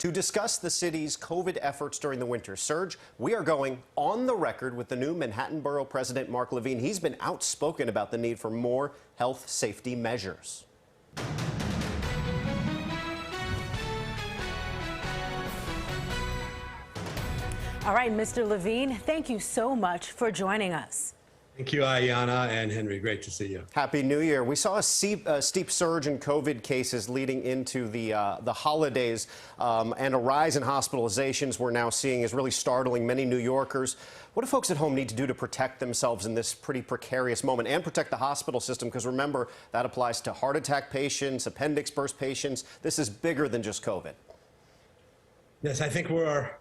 To discuss the city's COVID efforts during the winter surge, we are going on the record with the new Manhattan Borough President Mark Levine. He's been outspoken about the need for more health safety measures. All right, Mr. Levine, thank you so much for joining us. Thank you, Ayanna and Henry. Great to see you. Happy New Year. We saw a steep surge in COVID cases leading into the holidays, and a rise in hospitalizations we're now seeing is really startling many New Yorkers. What do folks at home need to do to protect themselves in this pretty precarious moment and protect the hospital system? Because remember, that applies to heart attack patients, appendix burst patients. This is bigger than just COVID. Yes, I think we're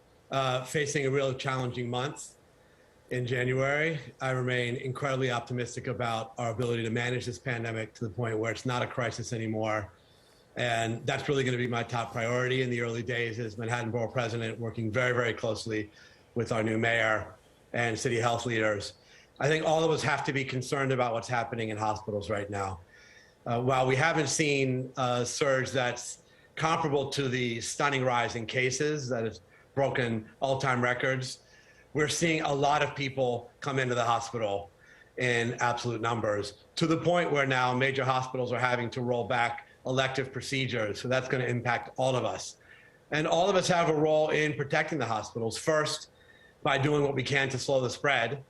facing a real challenging month. In January, I remain incredibly optimistic about our ability to manage this pandemic to the point where it's not a crisis anymore. And that's really going to be my top priority in the early days as Manhattan Borough President, working very, very closely with our new mayor and city health leaders. I think all of us have to be concerned about what's happening in hospitals right now. While we haven't seen a surge that's comparable to the stunning rise in cases that has broken all-time records, we're seeing a lot of people come into the hospital in absolute numbers, to the point where now major hospitals are having to roll back elective procedures. So that's going to impact all of us. And all of us have a role in protecting the hospitals, first, by doing what we can to slow the spread.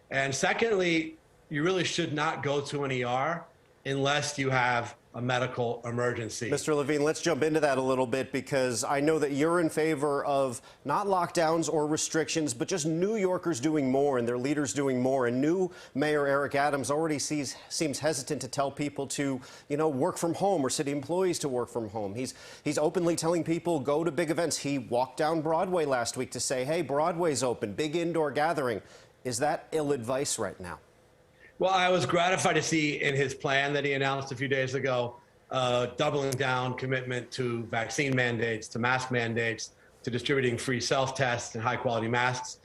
And secondly, you really should not go to an ER unless you have a medical emergency. Mr. Levine, let's jump into that a little bit, because I know that you're in favor of not lockdowns or restrictions, but just New Yorkers doing more and their leaders doing more. And new Mayor Eric Adams already seems hesitant to tell people to, work from home, or city employees to work from home. He's openly telling people go to big events. He walked down Broadway last week to say, hey, Broadway's open, big indoor gathering. Is that ill advice right now? Well, I was gratified to see in his plan that he announced a few days ago, doubling down commitment to vaccine mandates, to mask mandates, to distributing free self-tests and high-quality masks.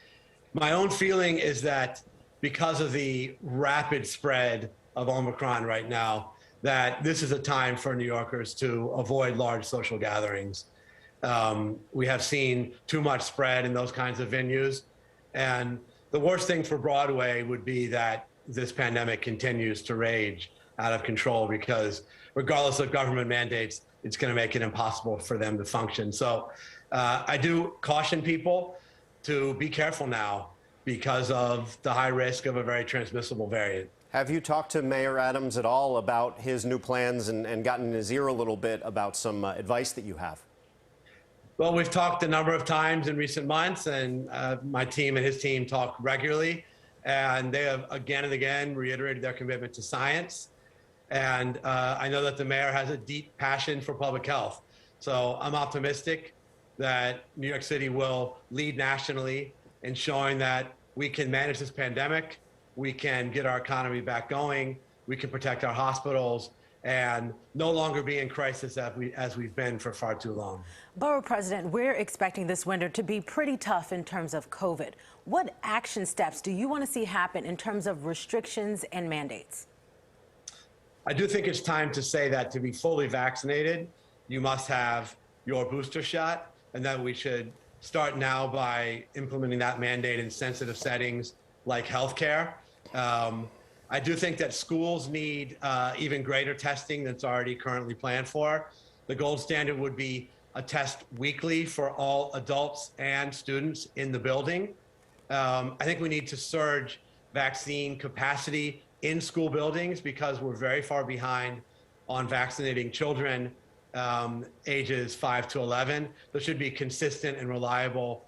My own feeling is that because of the rapid spread of Omicron right now, that this is a time for New Yorkers to avoid large social gatherings. We have seen too much spread in those kinds of venues. And the worst thing for Broadway would be that this pandemic continues to rage out of control, because regardless of government mandates, it's going to make it impossible for them to function. So I do caution people to be careful now because of the high risk of a very transmissible variant. Have you talked to Mayor Adams at all about his new plans and gotten in his ear a little bit about some advice that you have? Well, we've talked a number of times in recent months, and my team and his team talk regularly. And they have again and again reiterated their commitment to science. And I know that the mayor has a deep passion for public health. So I'm optimistic that New York City will lead nationally in showing that we can manage this pandemic, we can get our economy back going, we can protect our hospitals, and no longer be in crisis as we've been for far too long. Borough President, we're expecting this winter to be pretty tough in terms of COVID. What action steps do you want to see happen in terms of restrictions and mandates? I do think it's time to say that to be fully vaccinated, you must have your booster shot, and that we should start now by implementing that mandate in sensitive settings like healthcare. I do think that schools need even greater testing that's already currently planned for. The gold standard would be a test weekly for all adults and students in the building. I think we need to surge vaccine capacity in school buildings, because we're very far behind on vaccinating children ages 5 to 11. There should be consistent and reliable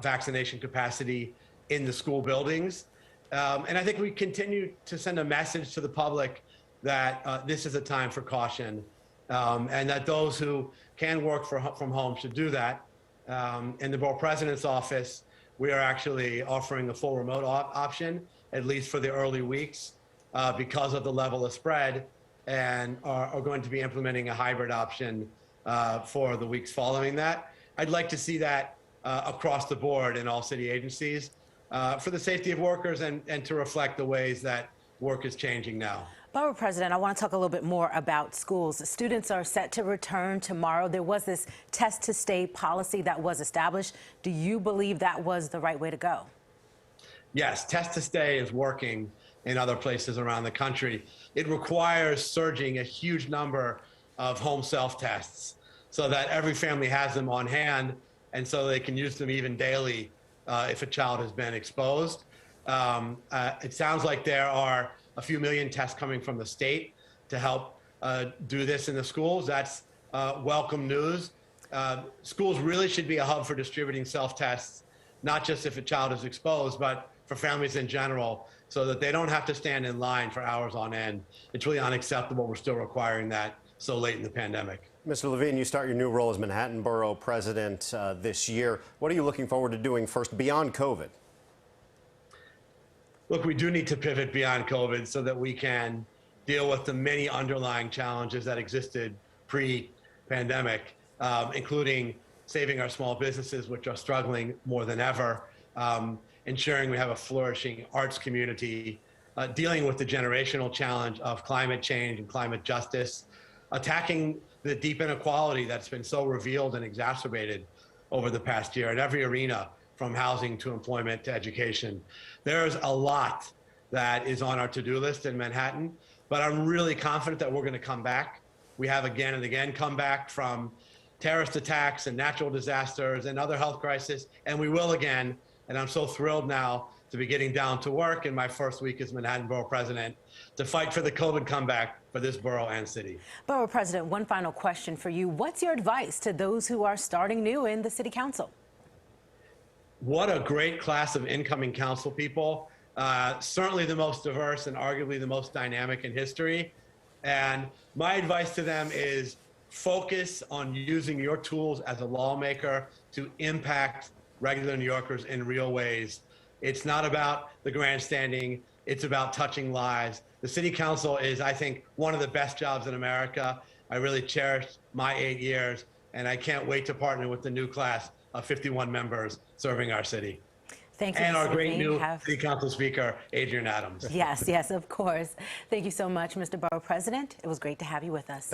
vaccination capacity in the school buildings. And I think we continue to send a message to the public that this is a time for caution, and that those who can work from home should do that. In the Borough President's office, we are actually offering a full remote option, at least for the early weeks, because of the level of spread, and are going to be implementing a hybrid option for the weeks following that. I'd like to see that across the board in all city agencies for the safety of workers and to reflect the ways that work is changing now. Borough President, I want to talk a little bit more about schools. Students are set to return tomorrow. There was this test to stay policy that was established. Do you believe that was the right way to go? Yes, test to stay is working in other places around the country. It requires surging a huge number of home self-tests so that every family has them on hand and so they can use them even daily if a child has been exposed. It sounds like there are a few million tests coming from the state to help do this in the schools. That's welcome news. Schools really should be a hub for distributing self-tests, not just if a child is exposed, but for families in general, so that they don't have to stand in line for hours on end. It's really unacceptable. We're still requiring that so late in the pandemic. Mr. Levine, you start your new role as Manhattan Borough President this year. What are you looking forward to doing first beyond COVID? Look, we do need to pivot beyond COVID so that we can deal with the many underlying challenges that existed pre-pandemic, including saving our small businesses, which are struggling more than ever, ensuring we have a flourishing arts community, dealing with the generational challenge of climate change and climate justice, attacking the deep inequality that's been so revealed and exacerbated over the past year in every arena, from housing to employment to education. There's a lot that is on our to-do list in Manhattan, but I'm really confident that we're going to come back. We have again and again come back from terrorist attacks and natural disasters and other health crises, and we will again. And I'm so thrilled now to be getting down to work in my first week as Manhattan Borough President to fight for the COVID comeback for this borough and city. Borough President, one final question for you. What's your advice to those who are starting new in the City Council? What a great class of incoming council people. Certainly the most diverse and arguably the most dynamic in history. And my advice to them is focus on using your tools as a lawmaker to impact regular New Yorkers in real ways. It's not about the grandstanding, it's about touching lives. The City Council is, I think, one of the best jobs in America. I really cherish my 8 years, and I can't wait to partner with the new class of 51 members serving our city. Thank you, and our Mr. great Levine. new City Council Speaker, Adrian Adams. Yes, of course. Thank you so much, Mr. Borough President. It was great to have you with us.